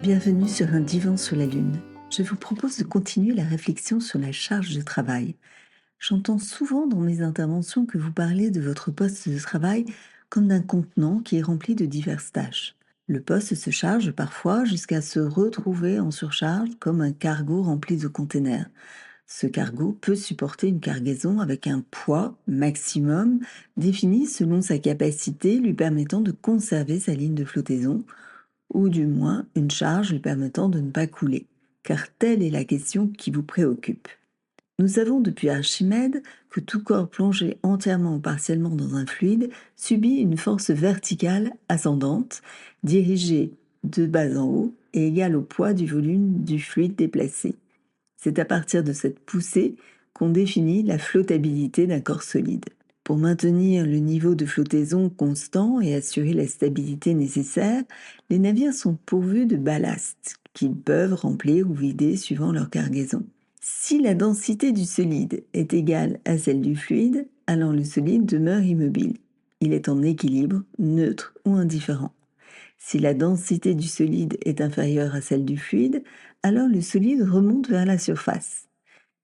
bienvenue sur un divan sur la Lune. Je vous propose de continuer la réflexion sur la charge de travail. J'entends souvent dans mes interventions que vous parlez de votre poste de travail comme d'un contenant qui est rempli de diverses tâches. Le poste se charge parfois jusqu'à se retrouver en surcharge comme un cargo rempli de containers. Ce cargo peut supporter une cargaison avec un poids maximum défini selon sa capacité lui permettant de conserver sa ligne de flottaison ou du moins une charge lui permettant de ne pas couler, car telle est la question qui vous préoccupe. Nous savons depuis Archimède que tout corps plongé entièrement ou partiellement dans un fluide subit une force verticale ascendante, dirigée de bas en haut et égale au poids du volume du fluide déplacé. C'est à partir de cette poussée qu'on définit la flottabilité d'un corps solide. Pour maintenir le niveau de flottaison constant et assurer la stabilité nécessaire, les navires sont pourvus de ballast qu'ils peuvent remplir ou vider suivant leur cargaison. Si la densité du solide est égale à celle du fluide, alors le solide demeure immobile. Il est en équilibre, neutre ou indifférent. Si la densité du solide est inférieure à celle du fluide, alors le solide remonte vers la surface.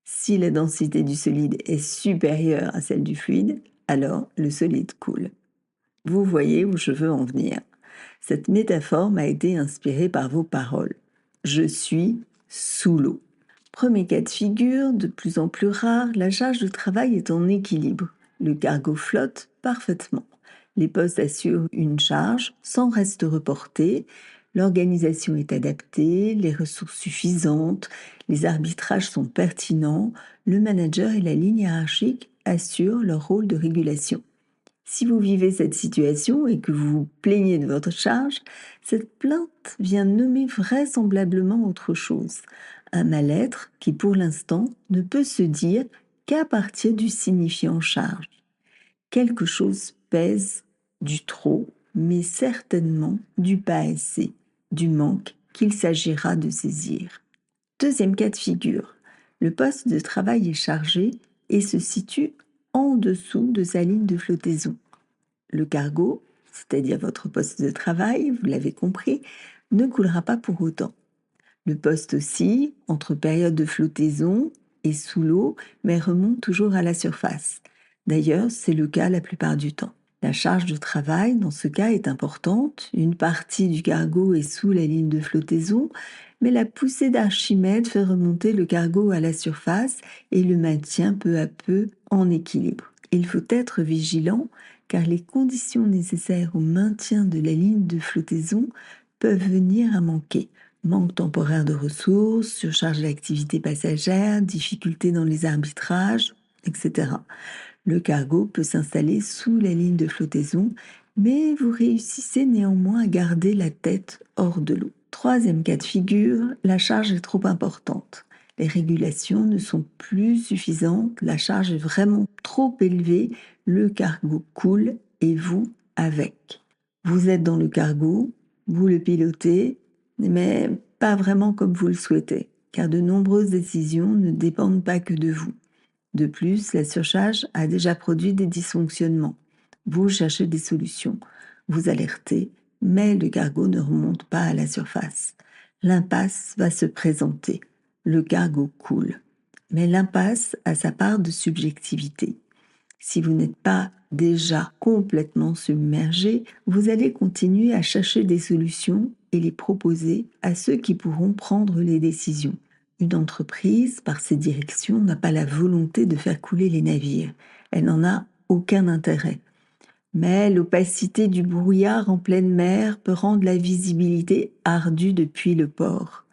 Si la densité du solide est supérieure à celle du fluide, alors le solide coule. Vous voyez où je veux en venir. Cette métaphore m'a été inspirée par vos paroles. Je suis sous l'eau. Premier cas de figure, de plus en plus rare, la charge de travail est en équilibre. Le cargo flotte parfaitement. Les postes assurent une charge sans reste reporté. L'organisation est adaptée, les ressources suffisantes, les arbitrages sont pertinents, le manager et la ligne hiérarchique assurent leur rôle de régulation. Si vous vivez cette situation et que vous vous plaignez de votre charge, cette plainte vient nommer vraisemblablement autre chose. Un mal-être qui, pour l'instant, ne peut se dire qu'à partir du signifiant charge. Quelque chose pèse du trop, mais certainement du pas assez, du manque qu'il s'agira de saisir. Deuxième cas de figure. Le poste de travail est chargé et se situe en dessous de sa ligne de flottaison. Le cargo, c'est-à-dire votre poste de travail, vous l'avez compris, ne coulera pas pour autant. Le poste oscille entre période de flottaison et sous l'eau, mais remonte toujours à la surface. D'ailleurs, c'est le cas la plupart du temps. La charge de travail, dans ce cas, est importante. Une partie du cargo est sous la ligne de flottaison, mais la poussée d'Archimède fait remonter le cargo à la surface et le maintient peu à peu en équilibre. Il faut être vigilant car les conditions nécessaires au maintien de la ligne de flottaison peuvent venir à manquer. Manque temporaire de ressources, surcharge d'activités passagères, difficultés dans les arbitrages, etc. Le cargo peut s'installer sous la ligne de flottaison, mais vous réussissez néanmoins à garder la tête hors de l'eau. Troisième cas de figure, la charge est trop importante. Les régulations ne sont plus suffisantes, la charge est vraiment trop élevée, le cargo coule et vous avec. Vous êtes dans le cargo, vous le pilotez, mais pas vraiment comme vous le souhaitez, car de nombreuses décisions ne dépendent pas que de vous. De plus, la surcharge a déjà produit des dysfonctionnements. Vous cherchez des solutions, vous alertez, mais le cargo ne remonte pas à la surface. L'impasse va se présenter. Le cargo coule. Mais l'impasse a sa part de subjectivité. Si vous n'êtes pas déjà complètement submergé, vous allez continuer à chercher des solutions et les proposer à ceux qui pourront prendre les décisions. Une entreprise, par ses directions, n'a pas la volonté de faire couler les navires. Elle n'en a aucun intérêt. Mais l'opacité du brouillard en pleine mer peut rendre la visibilité ardue depuis le port.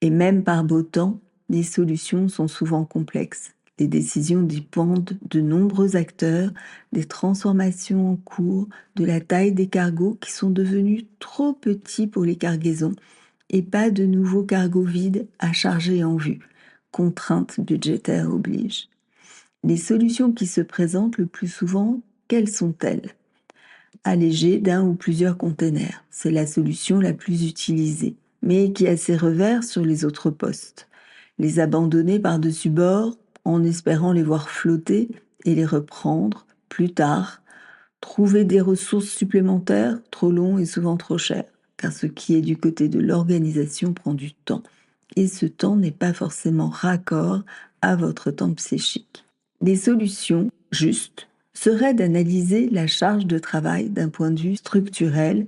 Et même par beau temps, les solutions sont souvent complexes. Les décisions dépendent de nombreux acteurs, des transformations en cours, de la taille des cargos qui sont devenus trop petits pour les cargaisons et pas de nouveaux cargos vides à charger en vue. Contraintes budgétaires oblige. Les solutions qui se présentent le plus souvent, quelles sont-elles ? Alléger d'un ou plusieurs containers, c'est la solution la plus utilisée, mais qui a ses revers sur les autres postes. Les abandonner par-dessus bord, en espérant les voir flotter et les reprendre plus tard. Trouver des ressources supplémentaires, trop long et souvent trop cher. car ce qui est du côté de l'organisation prend du temps. Et ce temps n'est pas forcément raccord à votre temps psychique. Les solutions justes seraient d'analyser la charge de travail d'un point de vue structurel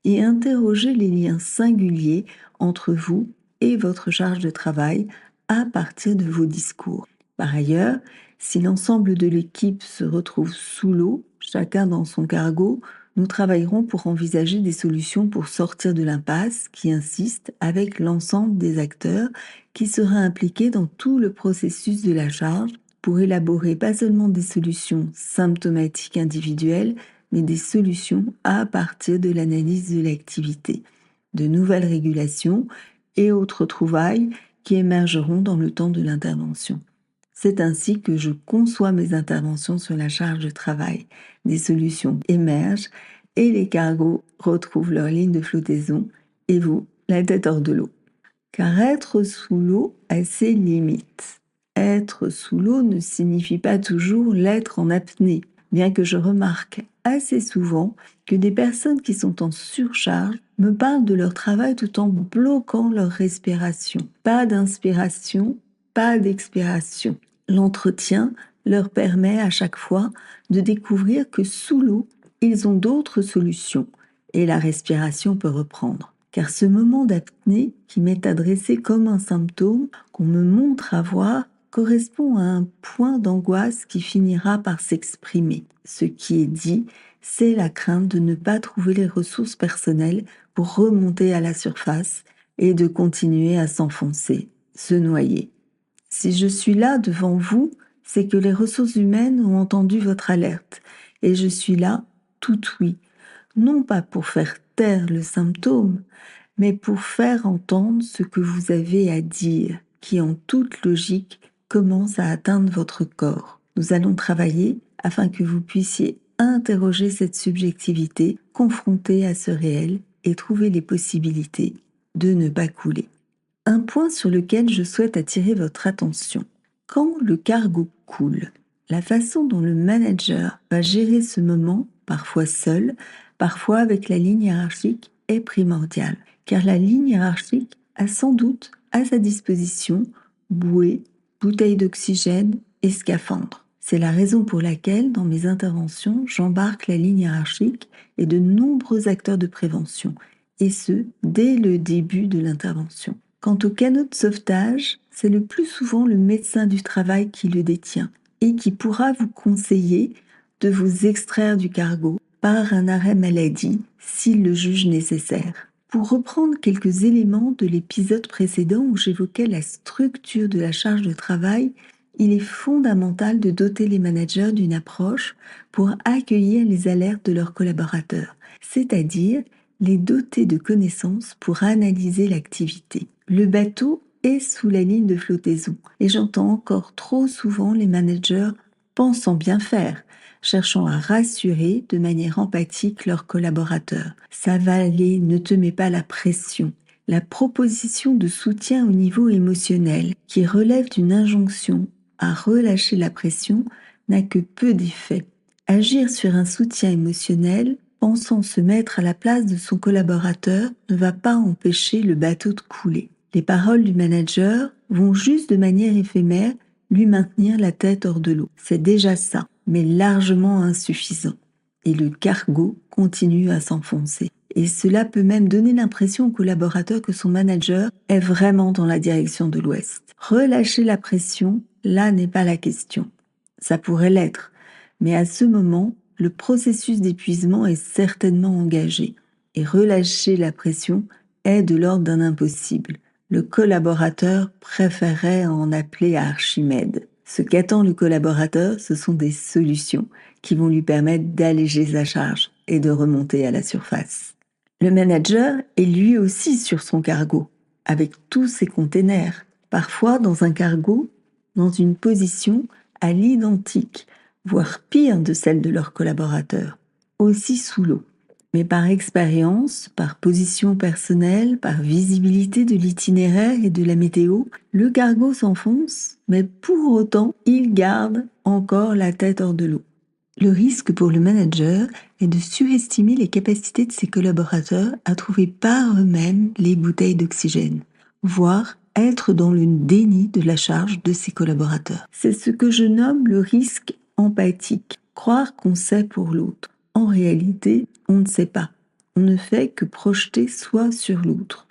et interroger les liens singuliers entre vous et votre charge de travail à partir de vos discours. Par ailleurs, si l'ensemble de l'équipe se retrouve sous l'eau, chacun dans son cargo, nous travaillerons pour envisager des solutions pour sortir de l'impasse qui insiste avec l'ensemble des acteurs qui sera impliqué dans tout le processus de la charge pour élaborer pas seulement des solutions symptomatiques individuelles, mais des solutions à partir de l'analyse de l'activité, de nouvelles régulations et autres trouvailles qui émergeront dans le temps de l'intervention. C'est ainsi que je conçois mes interventions sur la charge de travail. Des solutions émergent et les cargos retrouvent leur ligne de flottaison et vous, la tête hors de l'eau. Car être sous l'eau a ses limites. Être sous l'eau ne signifie pas toujours l'être en apnée, bien que je remarque assez souvent que des personnes qui sont en surcharge me parlent de leur travail tout en bloquant leur respiration. Pas d'inspiration, pas d'expiration. L'entretien leur permet à chaque fois de découvrir que sous l'eau, ils ont d'autres solutions et la respiration peut reprendre. Car ce moment d'apnée qui m'est adressé comme un symptôme qu'on me montre avoir correspond à un point d'angoisse qui finira par s'exprimer. Ce qui est dit, c'est la crainte de ne pas trouver les ressources personnelles pour remonter à la surface et de continuer à s'enfoncer, se noyer. Si je suis là devant vous, c'est que les ressources humaines ont entendu votre alerte et je suis là, tout oui, non pas pour faire taire le symptôme, mais pour faire entendre ce que vous avez à dire, qui en toute logique commence à atteindre votre corps. Nous allons travailler afin que vous puissiez interroger cette subjectivité, confrontée à ce réel et trouver les possibilités de ne pas couler. Un point sur lequel je souhaite attirer votre attention. Quand le cargo coule, la façon dont le manager va gérer ce moment, parfois seul, parfois avec la ligne hiérarchique, est primordiale. Car la ligne hiérarchique a sans doute à sa disposition bouée, bouteille d'oxygène et scaphandre. C'est la raison pour laquelle, dans mes interventions, j'embarque la ligne hiérarchique et de nombreux acteurs de prévention, et ce, dès le début de l'intervention. Quant au canot de sauvetage, c'est le plus souvent le médecin du travail qui le détient et qui pourra vous conseiller de vous extraire du cargo par un arrêt maladie s'il le juge nécessaire. Pour reprendre quelques éléments de l'épisode précédent où j'évoquais la structure de la charge de travail, il est fondamental de doter les managers d'une approche pour accueillir les alertes de leurs collaborateurs, c'est-à-dire les doter de connaissances pour analyser l'activité. Le bateau est sous la ligne de flottaison et j'entends encore trop souvent les managers pensant bien faire, cherchant à rassurer de manière empathique leurs collaborateurs. Ça va aller, ne te mets pas la pression. La proposition de soutien au niveau émotionnel, qui relève d'une injonction à relâcher la pression, n'a que peu d'effet. Agir sur un soutien émotionnel, pensant se mettre à la place de son collaborateur, ne va pas empêcher le bateau de couler. Les paroles du manager vont juste de manière éphémère lui maintenir la tête hors de l'eau. C'est déjà ça, mais largement insuffisant. Et le cargo continue à s'enfoncer. Et cela peut même donner l'impression au collaborateur que son manager est vraiment dans la direction de l'Ouest. Relâcher la pression, là n'est pas la question. Ça pourrait l'être, mais à ce moment, le processus d'épuisement est certainement engagé. Et relâcher la pression est de l'ordre d'un impossible. Le collaborateur préférerait en appeler à Archimède. Ce qu'attend le collaborateur, ce sont des solutions qui vont lui permettre d'alléger sa charge et de remonter à la surface. Le manager est lui aussi sur son cargo, avec tous ses containers, parfois dans un cargo, dans une position à l'identique, voire pire de celle de leurs collaborateurs, aussi sous l'eau. Mais par expérience, par position personnelle, par visibilité de l'itinéraire et de la météo, le cargo s'enfonce, mais pour autant, il garde encore la tête hors de l'eau. Le risque pour le manager est de surestimer les capacités de ses collaborateurs à trouver par eux-mêmes les bouteilles d'oxygène, voire être dans le déni de la charge de ses collaborateurs. C'est ce que je nomme le risque empathique. Croire qu'on sait pour l'autre. En réalité, on ne sait pas. On ne fait que projeter soi sur l'autre.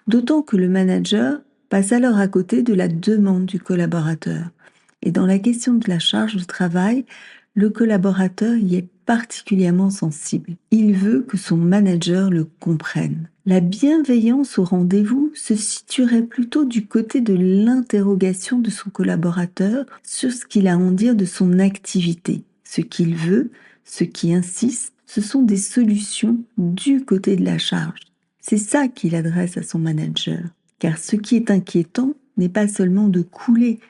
D'autant que le manager passe alors à côté de la demande du collaborateur. Et dans la question de la charge de travail, le collaborateur y est particulièrement sensible. Il veut que son manager le comprenne. La bienveillance au rendez-vous se situerait plutôt du côté de l'interrogation de son collaborateur sur ce qu'il a à en dire de son activité. Ce qu'il veut, ce qui insiste, ce sont des solutions du côté de la charge. C'est ça qu'il adresse à son manager. Car ce qui est inquiétant n'est pas seulement de couler,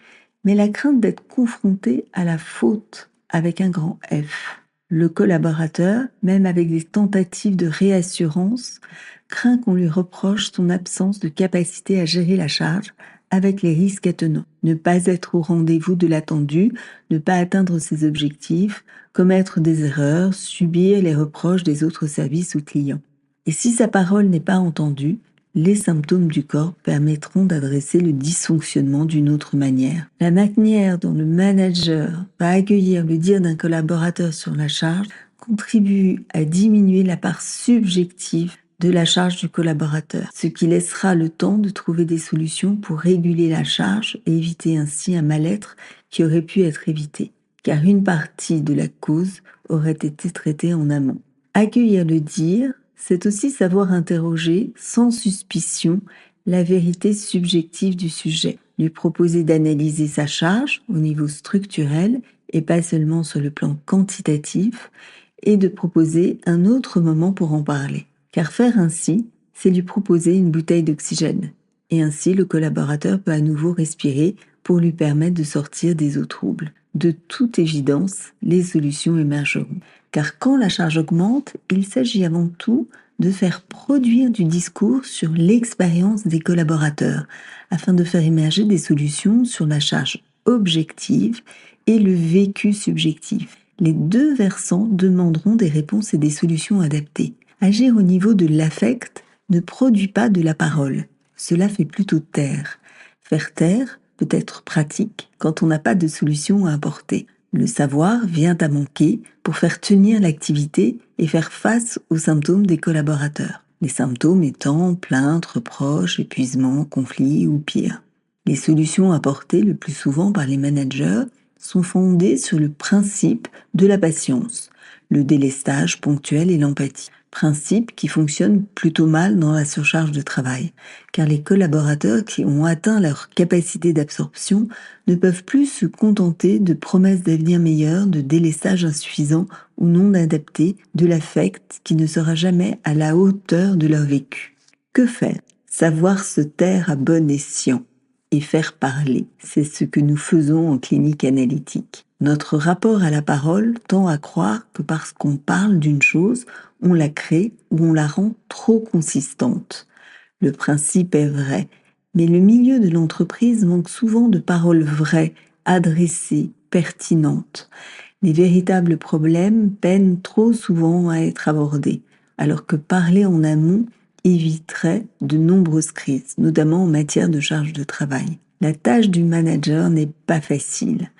mais la crainte d'être confronté à la faute avec un grand F. Le collaborateur, même avec des tentatives de réassurance, craint qu'on lui reproche son absence de capacité à gérer la charge avec les risques attenants. Ne pas être au rendez-vous de l'attendu, ne pas atteindre ses objectifs, commettre des erreurs, subir les reproches des autres services ou clients. Et si sa parole n'est pas entendue, les symptômes du corps permettront d'adresser le dysfonctionnement d'une autre manière. La manière dont le manager va accueillir le dire d'un collaborateur sur la charge contribue à diminuer la part subjective de la charge du collaborateur, ce qui laissera le temps de trouver des solutions pour réguler la charge et éviter ainsi un mal-être qui aurait pu être évité, car une partie de la cause aurait été traitée en amont. Accueillir le dire, c'est aussi savoir interroger sans suspicion la vérité subjective du sujet, lui proposer d'analyser sa charge au niveau structurel et pas seulement sur le plan quantitatif, et de proposer un autre moment pour en parler. Car faire ainsi, c'est lui proposer une bouteille d'oxygène. Et ainsi, le collaborateur peut à nouveau respirer pour lui permettre de sortir des eaux troubles. De toute évidence, les solutions émergeront. Car quand la charge augmente, il s'agit avant tout de faire produire du discours sur l'expérience des collaborateurs, afin de faire émerger des solutions sur la charge objective et le vécu subjectif. Les deux versants demanderont des réponses et des solutions adaptées. Agir au niveau de l'affect ne produit pas de la parole. Cela fait plutôt taire. Faire taire peut être pratique quand on n'a pas de solution à apporter. Le savoir vient à manquer pour faire tenir l'activité et faire face aux symptômes des collaborateurs. Les symptômes étant plaintes, reproches, épuisement, conflits ou pire. Les solutions apportées le plus souvent par les managers sont fondées sur le principe de la patience, le délestage ponctuel et l'empathie. Principe qui fonctionne plutôt mal dans la surcharge de travail, car les collaborateurs qui ont atteint leur capacité d'absorption ne peuvent plus se contenter de promesses d'avenir meilleur, de délestage insuffisant ou non adapté, de l'affect qui ne sera jamais à la hauteur de leur vécu. Que faire? Savoir se taire à bon escient et faire parler, c'est ce que nous faisons en clinique analytique. Notre rapport à la parole tend à croire que parce qu'on parle d'une chose, on la crée ou on la rend trop consistante. Le principe est vrai, mais le milieu de l'entreprise manque souvent de paroles vraies, adressées, pertinentes. Les véritables problèmes peinent trop souvent à être abordés, alors que parler en amont éviterait de nombreuses crises, notamment en matière de charge de travail. La tâche du manager n'est pas facile.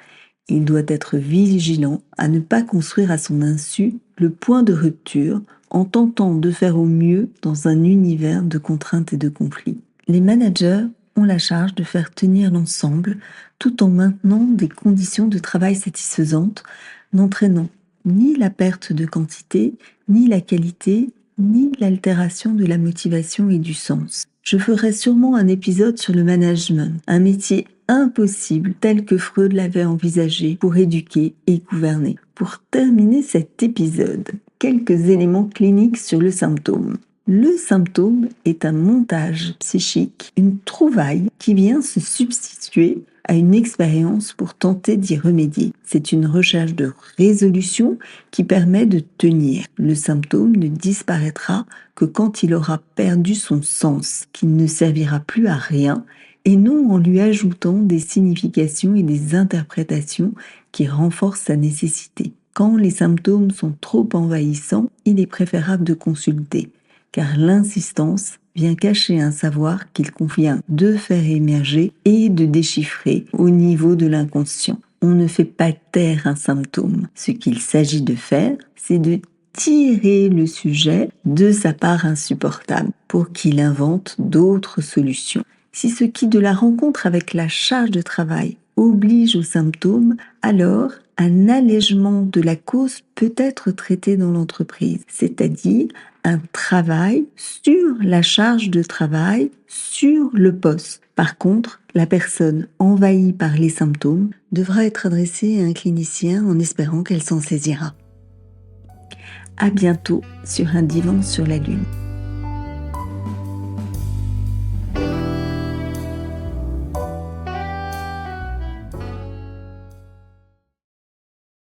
Il doit être vigilant à ne pas construire à son insu le point de rupture en tentant de faire au mieux dans un univers de contraintes et de conflits. Les managers ont la charge de faire tenir l'ensemble tout en maintenant des conditions de travail satisfaisantes, n'entraînant ni la perte de quantité, ni la qualité, ni l'altération de la motivation et du sens. Je ferai sûrement un épisode sur le management, un métier impossible tel que Freud l'avait envisagé pour éduquer et gouverner. Pour terminer cet épisode, quelques éléments cliniques sur le symptôme. Le symptôme est un montage psychique, une trouvaille qui vient se substituer à une expérience pour tenter d'y remédier. C'est une recherche de résolution qui permet de tenir. Le symptôme ne disparaîtra que quand il aura perdu son sens, qu'il ne servira plus à rien, et non en lui ajoutant des significations et des interprétations qui renforcent sa nécessité. Quand les symptômes sont trop envahissants, il est préférable de consulter, car l'insistance vient cacher un savoir qu'il convient de faire émerger et de déchiffrer au niveau de l'inconscient. On ne fait pas taire un symptôme. Ce qu'il s'agit de faire, c'est de tirer le sujet de sa part insupportable pour qu'il invente d'autres solutions. Si ce qui de la rencontre avec la charge de travail oblige aux symptômes, alors un allègement de la cause peut être traité dans l'entreprise, c'est-à-dire un travail sur la charge de travail sur le poste. Par contre, la personne envahie par les symptômes devra être adressée à un clinicien en espérant qu'elle s'en saisira. À bientôt sur un divan sur la Lune.